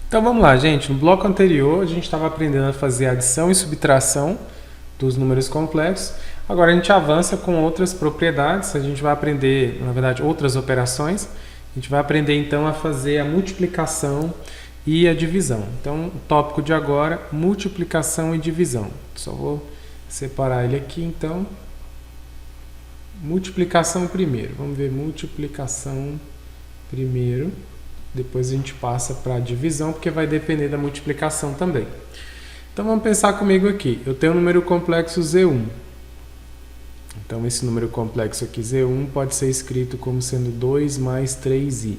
Então vamos lá, gente. No bloco anterior a gente estava aprendendo a fazer adição e subtração dos números complexos. Agora a gente avança com outras propriedades. A gente vai aprender, na verdade, outras operações. A gente vai aprender então a fazer a multiplicação e a divisão. Então, o tópico de agora, multiplicação e divisão. Só vou separar ele aqui, então. Multiplicação primeiro. Vamos ver multiplicação primeiro. Depois a gente passa para a divisão, porque vai depender da multiplicação também. Então vamos pensar comigo aqui. Eu tenho um número complexo Z1. Então esse número complexo aqui, Z1, pode ser escrito como sendo 2 mais 3i.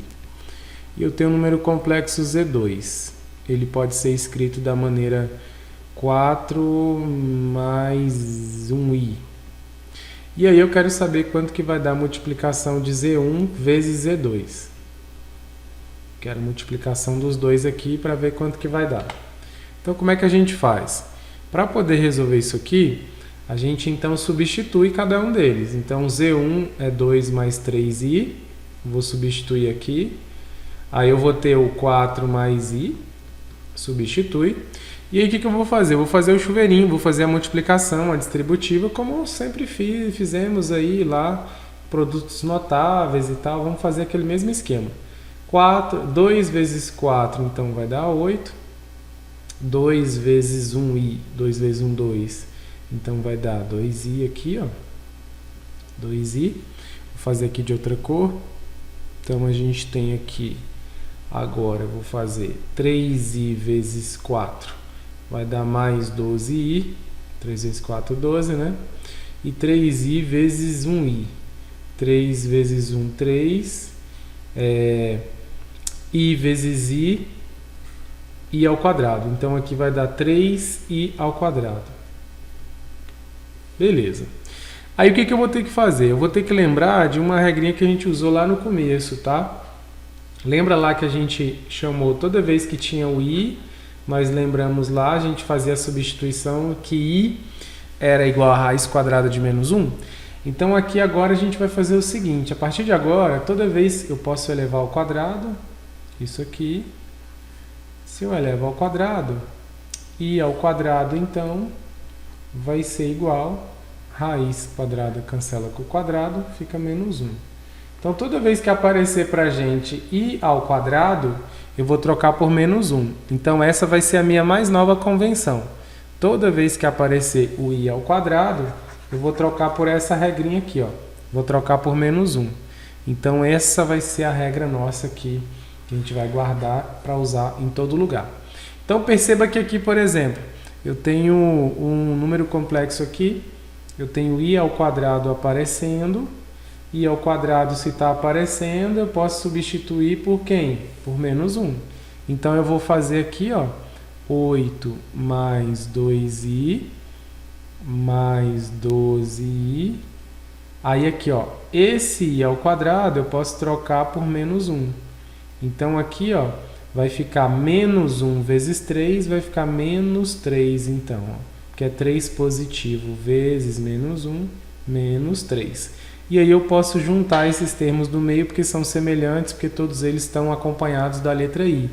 E eu tenho um número complexo Z2. Ele pode ser escrito da maneira 4 mais 1i. E aí eu quero saber quanto que vai dar a multiplicação de Z1 vezes Z2. Quero a multiplicação dos dois aqui para ver quanto que vai dar. Então, como é que a gente faz? Para poder resolver isso aqui, a gente então substitui cada um deles. Então, Z1 é 2 mais 3i. Vou substituir aqui. Aí eu vou ter o 4 mais i. Substitui. E aí o que eu vou fazer? Eu vou fazer o chuveirinho, vou fazer a multiplicação, a distributiva, como sempre fizemos aí lá, produtos notáveis e tal. Vamos fazer aquele mesmo esquema. 2 vezes 4, então vai dar 8. 2 vezes 1i, 2 vezes 1, 2. Então vai dar 2i aqui, ó. 2i. Vou fazer aqui de outra cor. Então a gente tem aqui, agora eu vou fazer 3i vezes 4. Vai dar mais 12i. 3 vezes 4, 12, né? E 3i vezes 1i. 3 vezes 1, 3. I vezes i ao quadrado. Então aqui vai dar 3i ao quadrado. Beleza. Aí o que eu vou ter que fazer? Eu vou ter que lembrar de uma regrinha que a gente usou lá no começo, tá? Lembra lá que a gente chamou toda vez que tinha o i, mas lembramos lá, a gente fazia a substituição que i era igual a raiz quadrada de menos 1. Então aqui agora a gente vai fazer o seguinte, a partir de agora, toda vez eu posso elevar ao quadrado, isso aqui, se eu elevo ao quadrado, i ao quadrado então vai ser igual, raiz quadrada cancela com o quadrado, fica menos 1. Então toda vez que aparecer para a gente i ao quadrado, eu vou trocar por menos 1. Então essa vai ser a minha mais nova convenção. Toda vez que aparecer o i ao quadrado, eu vou trocar por essa regrinha aqui, ó. Vou trocar por menos 1. Então essa vai ser a regra nossa aqui, que a gente vai guardar para usar em todo lugar. Então perceba que aqui, por exemplo, eu tenho um número complexo aqui, eu tenho i ao quadrado aparecendo, i ao quadrado se está aparecendo, eu posso substituir por quem? Por menos 1. Então eu vou fazer aqui, ó, 8 mais 2i mais 12i. Aí aqui, ó, esse i ao quadrado eu posso trocar por menos 1. Então aqui, ó, vai ficar menos 1 vezes 3, vai ficar menos 3, então, ó, que é 3 positivo vezes menos 1, menos 3. E aí eu posso juntar esses termos do meio, porque são semelhantes, porque todos eles estão acompanhados da letra i.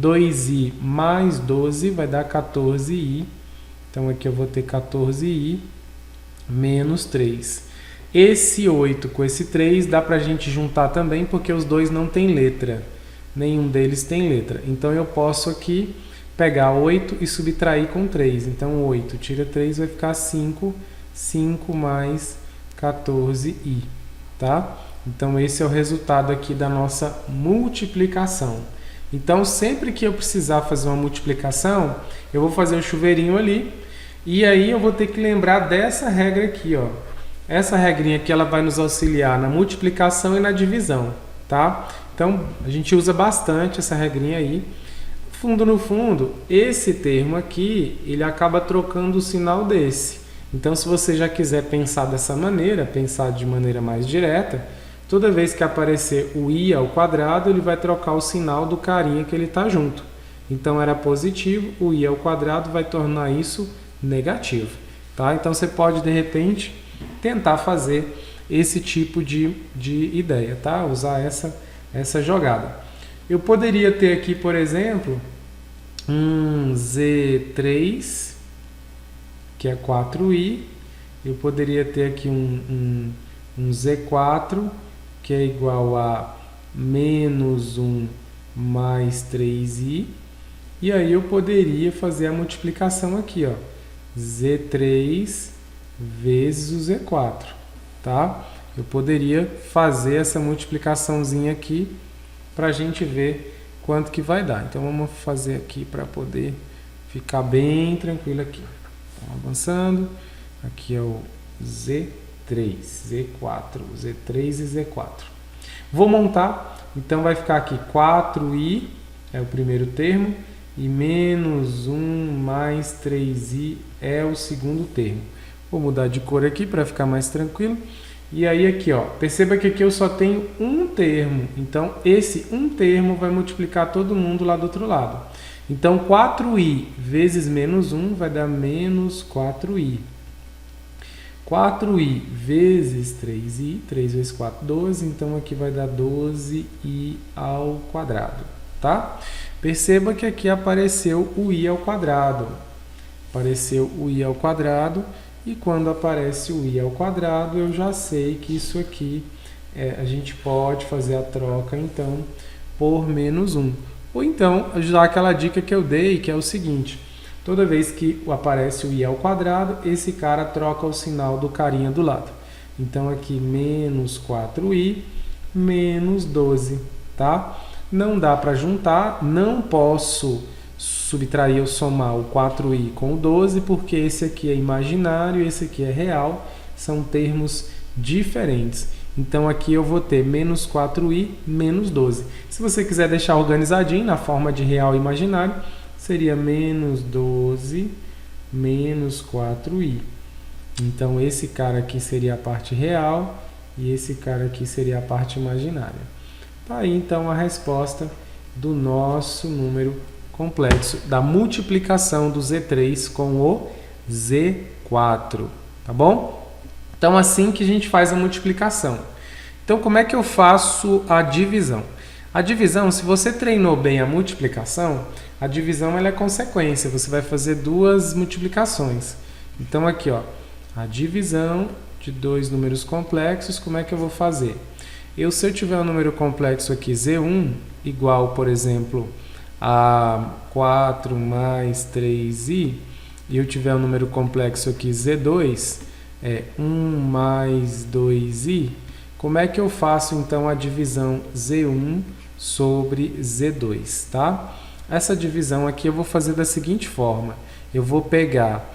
2i mais 12 vai dar 14i. Então aqui eu vou ter 14i menos 3. Esse 8 com esse 3 dá para a gente juntar também, porque os dois não têm letra. Nenhum deles tem letra. Então eu posso aqui pegar 8 e subtrair com 3. Então 8 tira 3 vai ficar 5. 5 mais 14i. Tá? Então esse é o resultado aqui da nossa multiplicação. Então sempre que eu precisar fazer uma multiplicação, eu vou fazer o chuveirinho ali. E aí eu vou ter que lembrar dessa regra aqui, ó. Essa regrinha aqui ela vai nos auxiliar na multiplicação e na divisão, tá? Então a gente usa bastante essa regrinha aí. No fundo, esse termo aqui, ele acaba trocando o sinal desse. Então se você já quiser pensar dessa maneira, pensar de maneira mais direta, toda vez que aparecer o i ao quadrado, ele vai trocar o sinal do carinha que ele está junto. Então era positivo, o i ao quadrado vai tornar isso negativo. Tá? Então você pode, de repente, tentar fazer esse tipo de ideia, tá? Usar essa jogada. Eu poderia ter aqui, por exemplo, um Z3, que é 4i. Eu poderia ter aqui um Z4, que é igual a menos 1 mais 3i. E aí eu poderia fazer a multiplicação aqui, ó, Z3 vezes o Z4, tá? Eu poderia fazer essa multiplicaçãozinha aqui para a gente ver quanto que vai dar. Então vamos fazer aqui para poder ficar bem tranquilo aqui. Então, avançando, aqui é o Z3, Z4, Z3 e Z4. Vou montar, então vai ficar aqui 4i, é o primeiro termo, e menos 1 mais 3i é o segundo termo. Vou mudar de cor aqui para ficar mais tranquilo. E aí aqui, ó, perceba que aqui eu só tenho um termo. Então, esse um termo vai multiplicar todo mundo lá do outro lado. Então, 4i vezes menos 1 vai dar menos 4i. 4i vezes 3i, 3 vezes 4, 12. Então, aqui vai dar 12i ao quadrado, tá? Perceba que aqui apareceu o i ao quadrado. Apareceu o i ao quadrado. E quando aparece o i ao quadrado, eu já sei que isso aqui, a gente pode fazer a troca, então, por menos 1. Ou então, já aquela dica que eu dei, que é o seguinte, toda vez que aparece o i ao quadrado, esse cara troca o sinal do carinha do lado. Então, aqui, menos 4i, menos 12, tá? Não dá para juntar, não posso subtrair ou somar o 4i com o 12, porque esse aqui é imaginário e esse aqui é real, são termos diferentes. Então aqui eu vou ter menos 4i menos 12. Se você quiser deixar organizadinho na forma de real e imaginário, seria menos 12 menos 4i. Então esse cara aqui seria a parte real e esse cara aqui seria a parte imaginária. Tá aí então a resposta do nosso número complexo, da multiplicação do Z3 com o Z4, tá bom? Então, assim que a gente faz a multiplicação. Então, como é que eu faço a divisão? A divisão, se você treinou bem a multiplicação, a divisão ela é consequência, você vai fazer duas multiplicações. Então, aqui, ó, a divisão de dois números complexos, como é que eu vou fazer? Se eu tiver um número complexo aqui, Z1, igual, por exemplo, a 4 mais 3i, e eu tiver um número complexo aqui, Z2, 1 mais 2i, como é que eu faço então a divisão Z1 sobre Z2, tá? Essa divisão aqui eu vou fazer da seguinte forma, eu vou pegar,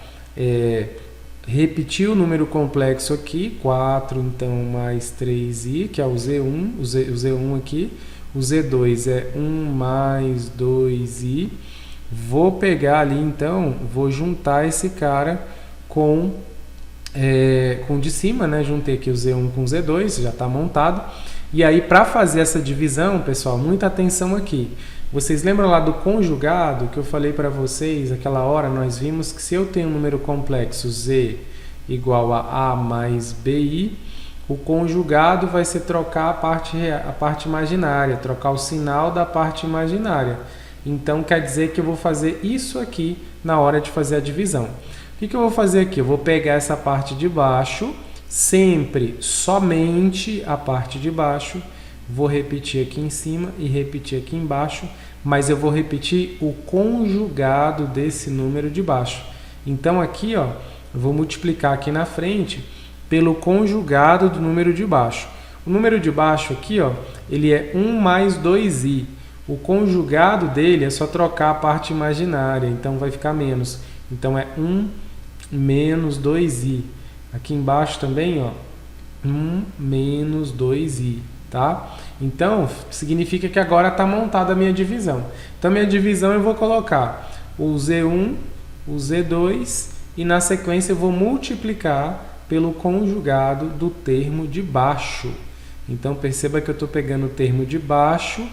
repetir o número complexo aqui, 4 então mais 3i, que é o Z1, o Z1 aqui, o Z2 é 1 mais 2i. Vou pegar ali, então, vou juntar esse cara com o de cima, né? Juntei aqui o Z1 com o Z2, já está montado. E aí, para fazer essa divisão, pessoal, muita atenção aqui. Vocês lembram lá do conjugado que eu falei para vocês? Aquela hora nós vimos que se eu tenho um número complexo Z igual a mais BI, o conjugado vai ser trocar a parte imaginária, trocar o sinal da parte imaginária. Então, quer dizer que eu vou fazer isso aqui na hora de fazer a divisão. O que eu vou fazer aqui? Eu vou pegar essa parte de baixo, sempre somente a parte de baixo, vou repetir aqui em cima e repetir aqui embaixo, mas eu vou repetir o conjugado desse número de baixo. Então, aqui, ó, eu vou multiplicar aqui na frente pelo conjugado do número de baixo. O número de baixo aqui, ó, ele é 1 mais 2i. O conjugado dele é só trocar a parte imaginária, então vai ficar menos. Então é 1 menos 2i. Aqui embaixo também, ó, 1 menos 2i, tá? Então, significa que agora está montada a minha divisão. Então, minha divisão eu vou colocar o Z1, o Z2 e na sequência eu vou multiplicar pelo conjugado do termo de baixo. Então, perceba que eu estou pegando o termo de baixo,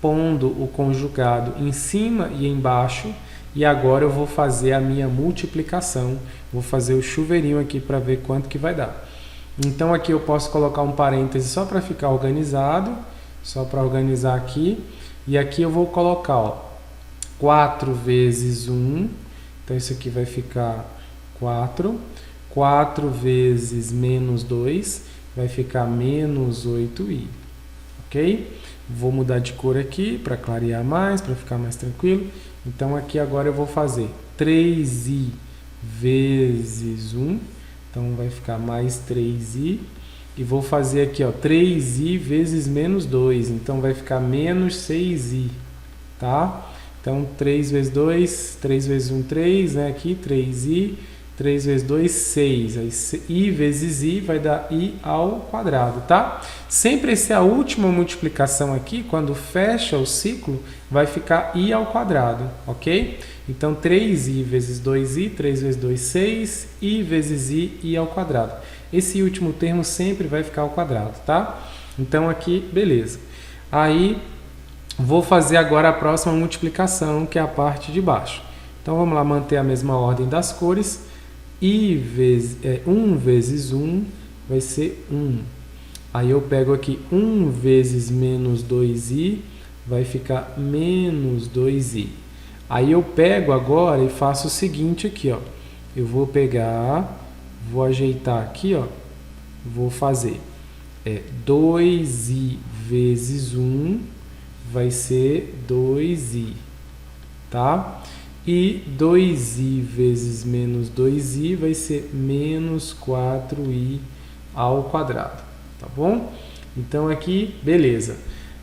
pondo o conjugado em cima e embaixo, e agora eu vou fazer a minha multiplicação. Vou fazer o chuveirinho aqui para ver quanto que vai dar. Então, aqui eu posso colocar um parêntese só para ficar organizado, só para organizar aqui. E aqui eu vou colocar, ó, 4 vezes 1, então isso aqui vai ficar 4. 4 vezes menos 2 vai ficar menos 8i, ok? Vou mudar de cor aqui para clarear mais, para ficar mais tranquilo. Então aqui agora eu vou fazer 3i vezes 1, então vai ficar mais 3i. E vou fazer aqui, ó, 3i vezes menos 2, então vai ficar menos 6i, tá? Então 3 vezes 2, 3 vezes 1, 3, né? Aqui 3i, 3 vezes 2, 6. Aí i vezes i vai dar i ao quadrado, tá? Sempre essa é a última multiplicação aqui, quando fecha o ciclo, vai ficar i ao quadrado, ok? Então 3i vezes 2i, 3 vezes 2, 6, i vezes i ao quadrado. Esse último termo sempre vai ficar ao quadrado, tá? Então aqui, beleza. Aí, vou fazer agora a próxima multiplicação, que é a parte de baixo. Então vamos lá, manter a mesma ordem das cores. 1 vezes 1 vai ser 1. Aí eu pego aqui 1 vezes menos 2i, vai ficar menos 2i. Aí eu pego agora e faço o seguinte aqui, ó. Eu vou pegar, vou ajeitar aqui, ó. Vou fazer 2i vezes 1 vai ser 2i, tá? E 2i vezes menos 2i vai ser menos 4i ao quadrado, tá bom? Então aqui, beleza.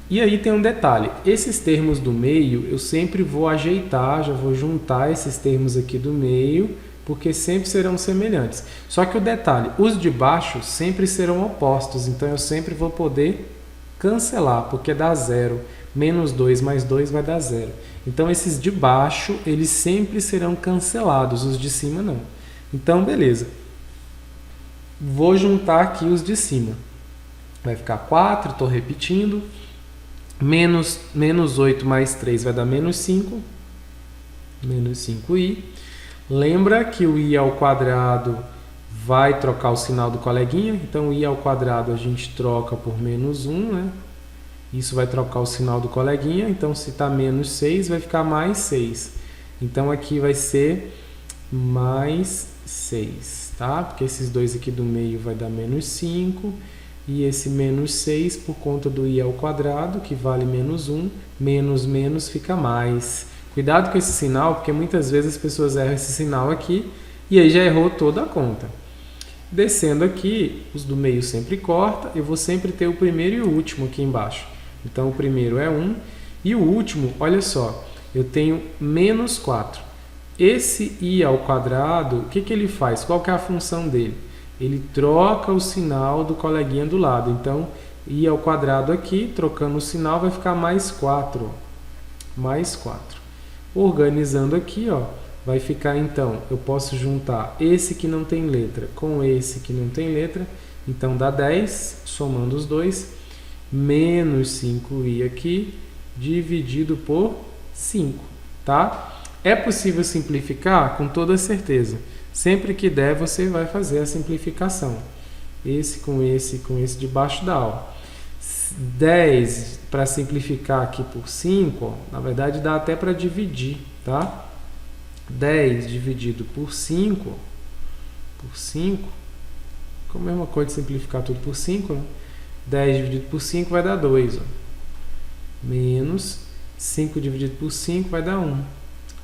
E aí tem um detalhe, esses termos do meio eu sempre vou ajeitar, já vou juntar esses termos aqui do meio, porque sempre serão semelhantes. Só que o detalhe, os de baixo sempre serão opostos, então eu sempre vou poder cancelar, porque dá zero. Menos 2 mais 2 vai dar zero. Então esses de baixo, eles sempre serão cancelados, os de cima não. Então beleza. Vou juntar aqui os de cima. Vai ficar 4, estou repetindo. Menos 8 mais 3 vai dar menos 5. Menos 5i. Lembra que o i ao quadrado vai trocar o sinal do coleguinha. Então i ao quadrado a gente troca por menos 1, né? Isso vai trocar o sinal do coleguinha. Então se está menos 6 vai ficar mais 6. Então aqui vai ser mais 6, tá? Porque esses dois aqui do meio vai dar menos 5. E esse menos 6 por conta do i ao quadrado, que vale menos 1. Menos fica mais. Cuidado com esse sinal, porque muitas vezes as pessoas erram esse sinal aqui e aí já errou toda a conta. Descendo aqui, os do meio sempre corta, eu vou sempre ter o primeiro e o último aqui embaixo. Então o primeiro é 1 e o último, olha só, eu tenho menos 4. Esse i ao quadrado, o que ele faz? Qual que é a função dele? Ele troca o sinal do coleguinha do lado. Então i ao quadrado aqui, trocando o sinal, vai ficar mais 4. Mais 4. Organizando aqui, ó, vai ficar então, eu posso juntar esse que não tem letra com esse que não tem letra, então dá 10, somando os dois, menos 5i aqui, dividido por 5, tá? É possível simplificar? Com toda certeza. Sempre que der, você vai fazer a simplificação. Esse com esse debaixo da aula. 10 para simplificar aqui por 5, ó, na verdade dá até para dividir, tá? 10 dividido por 5, como é uma coisa de simplificar tudo por 5, né? 10 dividido por 5 vai dar 2, ó. Menos 5 dividido por 5 vai dar 1.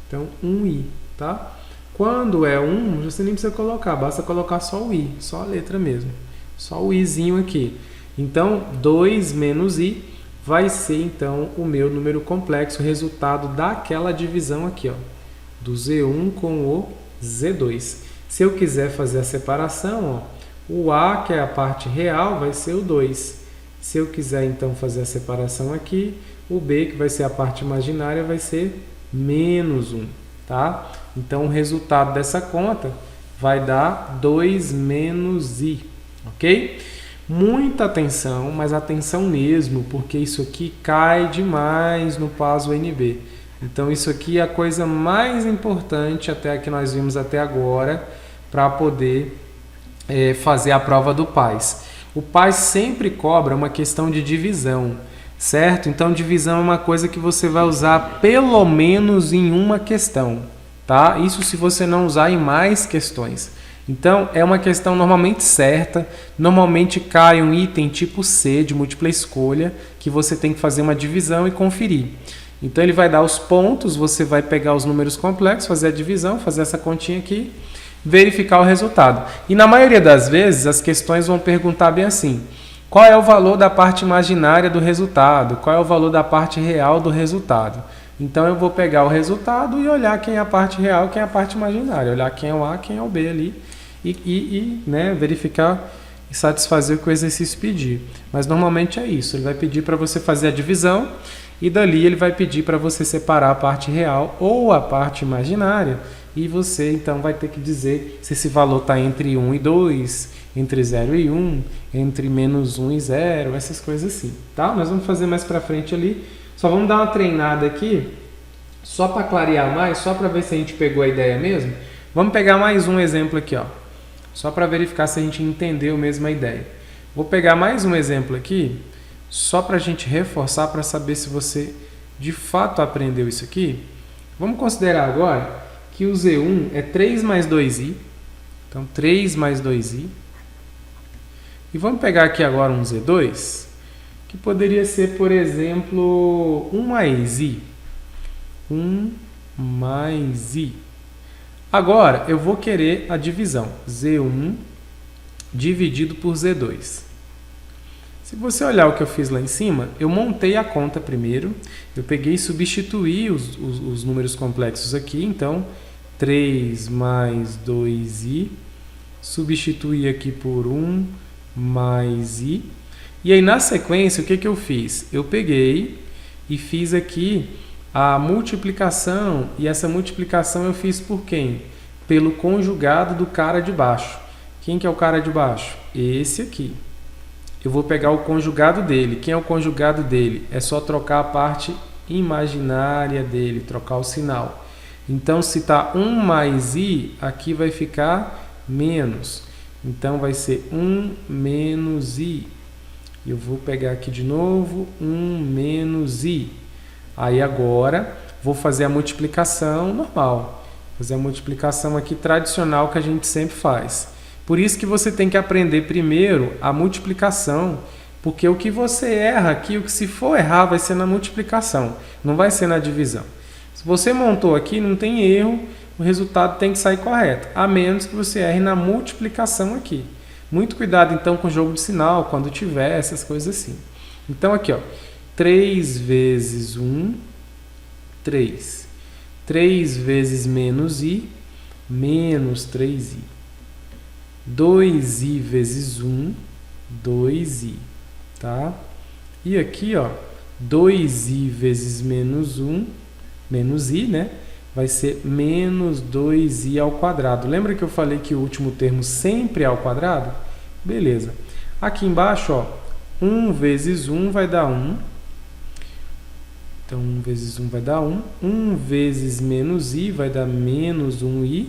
Então, 1i, tá? Quando é 1, você nem precisa colocar, basta colocar só o i, só a letra mesmo. Só o izinho aqui. Então, 2 menos i vai ser, então, o meu número complexo, resultado daquela divisão aqui, ó, do Z1 com o Z2. Se eu quiser fazer a separação, ó, o A, que é a parte real, vai ser o 2. Se eu quiser, então, fazer a separação aqui, o B, que vai ser a parte imaginária, vai ser menos 1, tá? Então, o resultado dessa conta vai dar 2 menos i, ok? Muita atenção, mas atenção mesmo, porque isso aqui cai demais no PAS UNB. Então, isso aqui é a coisa mais importante até que nós vimos até agora para poder fazer a prova do PAS. O PAS sempre cobra uma questão de divisão. certo? Então, divisão é uma coisa que você vai usar pelo menos em uma questão, tá? Isso se você não usar em mais questões. Então, é uma questão normalmente certa, normalmente cai um item tipo C de múltipla escolha, que você tem que fazer uma divisão e conferir. Então, ele vai dar os pontos, você vai pegar os números complexos, fazer a divisão, fazer essa continha aqui, verificar o resultado. E na maioria das vezes, as questões vão perguntar bem assim: qual é o valor da parte imaginária do resultado? Qual é o valor da parte real do resultado? Então, eu vou pegar o resultado e olhar quem é a parte real e quem é a parte imaginária. Olhar quem é o A, quem é o B ali e né, verificar e satisfazer o que o exercício pedir. Mas normalmente é isso. Ele vai pedir para você fazer a divisão e dali ele vai pedir para você separar a parte real ou a parte imaginária. E você então vai ter que dizer se esse valor está entre 1 e 2, entre 0 e 1, entre menos 1 e 0, essas coisas assim, tá? Nós vamos fazer mais para frente ali. Só vamos dar uma treinada aqui, só para clarear mais, só para ver se a gente pegou a ideia mesmo. Vamos pegar mais um exemplo aqui, ó, só para verificar se a gente entendeu mesmo a ideia. Vou pegar mais um exemplo aqui, só para a gente reforçar, para saber se você de fato aprendeu isso aqui. Vamos considerar agora que o Z1 é 3 mais 2i, então 3 mais 2i. E vamos pegar aqui agora um Z2, que poderia ser, por exemplo, 1 mais i. 1 mais i. Agora, eu vou querer a divisão. Z1 dividido por Z2. Se você olhar o que eu fiz lá em cima, eu montei a conta primeiro. Eu peguei e substituí os números complexos aqui. Então, 3 mais 2i. Substituí aqui por 1 mais i. E aí, na sequência, o que eu fiz? Eu peguei e fiz aqui a multiplicação. E essa multiplicação eu fiz por quem? Pelo conjugado do cara de baixo. Quem que é o cara de baixo? Esse aqui. Eu vou pegar o conjugado dele. Quem é o conjugado dele? É só trocar a parte imaginária dele, trocar o sinal. Então, se está 1 mais i, aqui vai ficar menos. Então, vai ser 1 menos i. Eu vou pegar aqui de novo, 1 menos i. Aí, agora, vou fazer a multiplicação normal. Fazer a multiplicação aqui tradicional que a gente sempre faz. Por isso que você tem que aprender primeiro a multiplicação, porque o que você erra aqui, o que se for errar, vai ser na multiplicação, não vai ser na divisão. Se você montou aqui, não tem erro, o resultado tem que sair correto, a menos que você erre na multiplicação aqui. Muito cuidado, então, com o jogo de sinal, quando tiver essas coisas assim. Então, aqui, ó, 3 vezes 1, 3. 3 vezes menos i, menos 3i. 2i vezes 1, 2i, tá? E aqui, ó, 2i vezes menos 1, menos i, né? Vai ser menos 2i ao quadrado. Lembra que eu falei que o último termo sempre é ao quadrado? Beleza. Aqui embaixo, ó, 1 vezes 1 vai dar 1. Então, 1 vezes 1 vai dar 1. 1 vezes menos i vai dar menos 1i.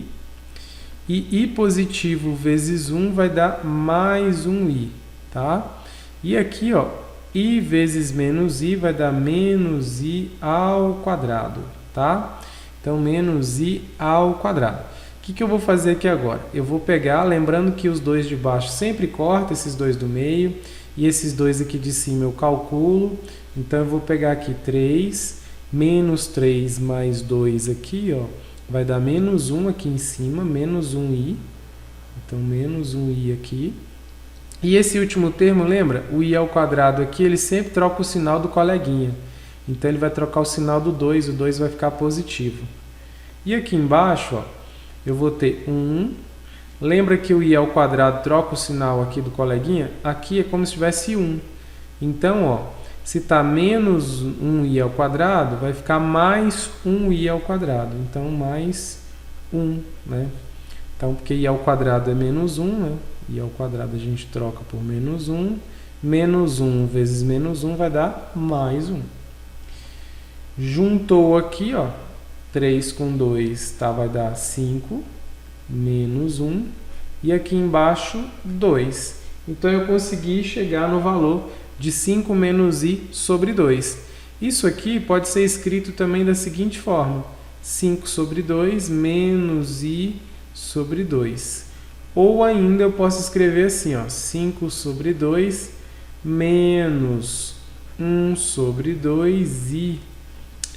E i positivo vezes 1 vai dar mais 1i, tá? E aqui, ó, i vezes menos i vai dar menos i ao quadrado, tá? Então, menos i ao quadrado. O que eu vou fazer aqui agora? Eu vou pegar, lembrando que os dois de baixo sempre cortam, esses dois do meio, e esses dois aqui de cima eu calculo. Então, eu vou pegar aqui 3, menos 3 mais 2 aqui, ó. Vai dar menos 1 aqui em cima, menos 1i. Então, menos 1i aqui. E esse último termo, lembra? O i ao quadrado aqui, ele sempre troca o sinal do coleguinha. Então, ele vai trocar o sinal do 2, o 2 vai ficar positivo. E aqui embaixo, ó, eu vou ter 1. Lembra que o i ao quadrado troca o sinal aqui do coleguinha? Aqui é como se tivesse 1. Então, ó, se está menos 1i ao quadrado, vai ficar mais 1i ao quadrado. Então, mais 1, né? Então, porque i ao quadrado é menos 1, né? I ao quadrado a gente troca por menos 1. Menos 1 vezes menos 1 vai dar mais 1. Juntou aqui, ó, 3 com 2 tá, vai dar 5, menos 1. E aqui embaixo, 2. Então, eu consegui chegar no valor de 5 menos i sobre 2. Isso aqui pode ser escrito também da seguinte forma: 5 sobre 2 menos i sobre 2. Ou ainda eu posso escrever assim, ó, 5 sobre 2 menos 1 sobre 2i.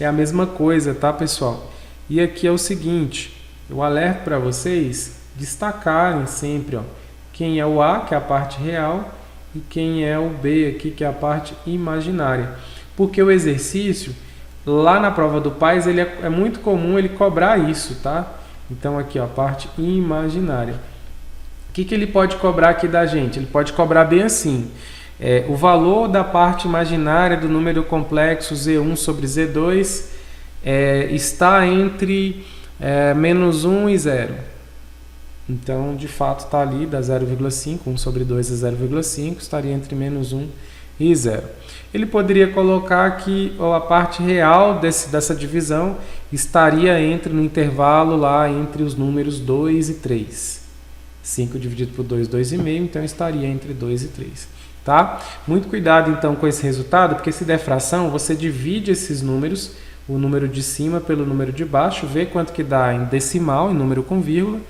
É a mesma coisa, tá, pessoal? E aqui é o seguinte, eu alerto para vocês destacarem sempre, ó, quem é o A, que é a parte real, e quem é o B aqui, que é a parte imaginária. Porque o exercício, lá na prova do PAS, é muito comum ele cobrar isso, tá? Então aqui, ó, a parte imaginária. O que ele pode cobrar aqui da gente? Ele pode cobrar bem assim. O valor da parte imaginária do número complexo Z1 sobre Z2 está entre menos 1 e 0. Então, de fato, está ali, dá 0,5, 1 sobre 2 é 0,5, estaria entre menos 1 e 0. Ele poderia colocar que a parte real dessa divisão estaria no intervalo lá entre os números 2 e 3. 5 dividido por 2, 2,5, então estaria entre 2 e 3. Tá? Muito cuidado então com esse resultado, porque se der fração, você divide esses números, o número de cima pelo número de baixo, vê quanto que dá em decimal, em número com vírgula,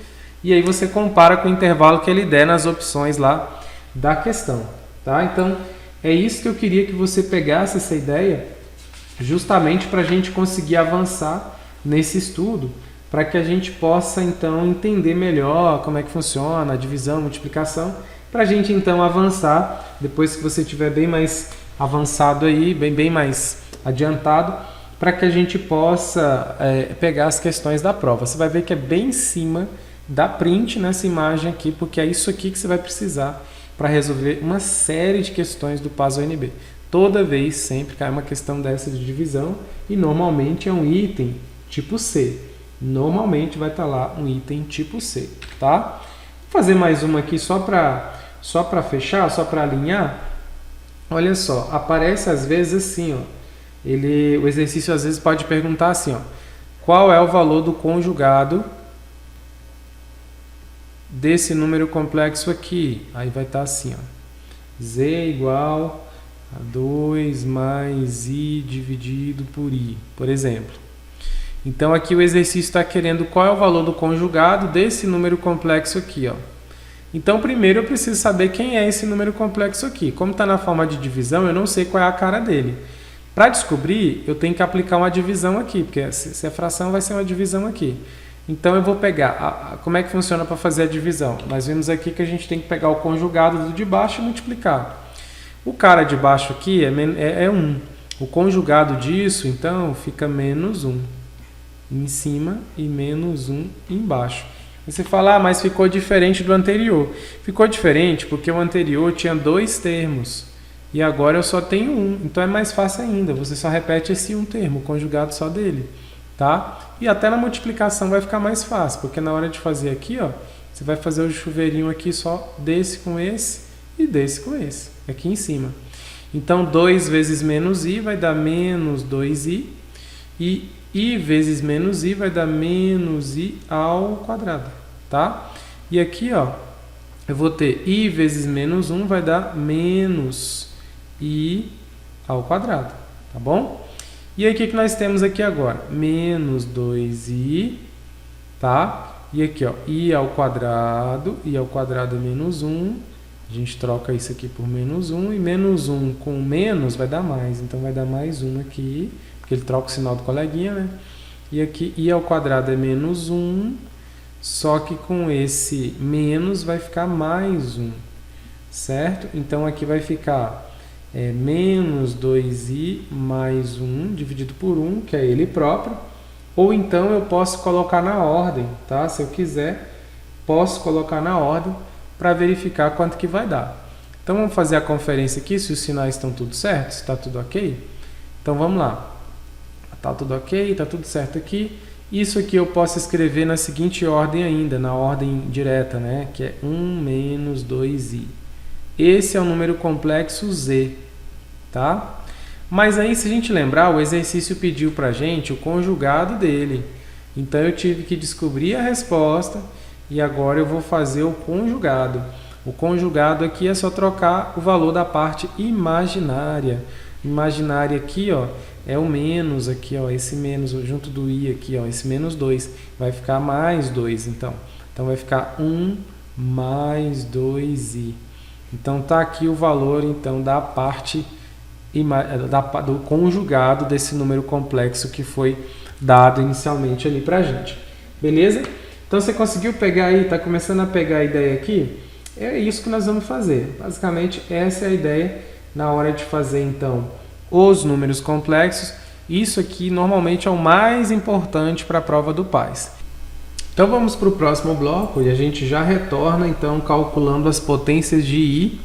e aí você compara com o intervalo que ele der nas opções lá da questão. Tá? Então, é isso que eu queria que você pegasse essa ideia, justamente para a gente conseguir avançar nesse estudo, para que a gente possa então entender melhor como é que funciona a divisão, a multiplicação, para a gente então avançar, depois que você estiver bem mais avançado aí, bem mais adiantado, para que a gente possa pegar as questões da prova. Você vai ver que é bem em cima da print nessa imagem aqui, porque é isso aqui que você vai precisar para resolver uma série de questões do PAS ONB. Toda vez, sempre cai uma questão dessa de divisão, e normalmente é um item tipo C. Normalmente vai estar lá um item tipo C, tá? Vou fazer mais uma aqui só para fechar, só para alinhar. Olha só, aparece às vezes assim, ó. O exercício às vezes pode perguntar assim, ó: qual é o valor do conjugado desse número complexo aqui? Aí vai estar assim, ó: z igual a 2 mais i dividido por i, por exemplo. Então aqui o exercício está querendo qual é o valor do conjugado desse número complexo aqui, ó. Então primeiro eu preciso saber quem é esse número complexo aqui. Como está na forma de divisão, eu não sei qual é a cara dele. Para descobrir, eu tenho que aplicar uma divisão aqui, porque se é fração vai ser uma divisão aqui. Então eu vou pegar, como é que funciona para fazer a divisão? Nós vimos aqui que a gente tem que pegar o conjugado do de baixo e multiplicar. O cara de baixo aqui é 1. O conjugado disso, então, fica menos 1 em cima e menos 1 embaixo. Você fala, mas ficou diferente do anterior. Ficou diferente porque o anterior tinha 2 termos. E agora eu só tenho 1. Então é mais fácil ainda. Você só repete esse um termo, o conjugado só dele. Tá? E até na multiplicação vai ficar mais fácil, porque na hora de fazer aqui, ó, você vai fazer o chuveirinho aqui só desse com esse e desse com esse, aqui em cima. Então 2 vezes menos i vai dar menos 2i, e i vezes menos i vai dar menos i ao quadrado, tá? E aqui, ó, eu vou ter i vezes menos 1 vai dar menos i ao quadrado, tá bom? E aí, o que nós temos aqui agora? Menos 2i, tá? E aqui, ó, i ao quadrado é menos 1. A gente troca isso aqui por menos 1. E menos 1 com menos vai dar mais. Então, vai dar mais 1 aqui, porque ele troca o sinal do coleguinha, né? E aqui, i ao quadrado é menos 1, só que com esse menos vai ficar mais 1, certo? Então, aqui vai ficar... menos 2i mais 1 dividido por 1, que é ele próprio. Ou então eu posso colocar na ordem, tá? Se eu quiser, posso colocar na ordem para verificar quanto que vai dar. Então vamos fazer a conferência aqui, se os sinais estão tudo certo, se está tudo ok. Então vamos lá. Está tudo ok, está tudo certo aqui. Isso aqui eu posso escrever na seguinte ordem ainda, na ordem direta, né? Que é 1 menos 2i. Esse é o número complexo Z, tá? Mas aí, se a gente lembrar, o exercício pediu para a gente o conjugado dele. Então, eu tive que descobrir a resposta e agora eu vou fazer o conjugado. O conjugado aqui é só trocar o valor da parte imaginária. Imaginária aqui, ó, é o menos aqui, ó, esse menos junto do i aqui, ó, esse menos 2. Vai ficar mais 2, então. Então vai ficar 1 mais 2i. Então tá aqui o valor então da parte do conjugado desse número complexo que foi dado inicialmente ali pra gente. Beleza? Então você conseguiu pegar aí, tá começando a pegar a ideia aqui? É isso que nós vamos fazer. Basicamente essa é a ideia na hora de fazer então os números complexos. Isso aqui normalmente é o mais importante para a prova do PAS. Então vamos para o próximo bloco e a gente já retorna então calculando as potências de i,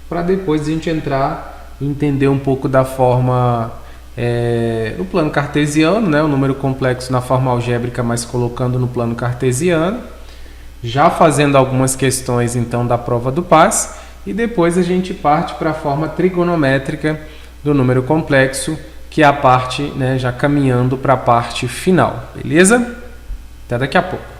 para depois a gente entrar e entender um pouco da forma no plano cartesiano, né, o número complexo na forma algébrica, mas colocando no plano cartesiano, já fazendo algumas questões então da prova do PAS, e depois a gente parte para a forma trigonométrica do número complexo, que é a parte, né, já caminhando para a parte final, beleza? Até daqui a pouco.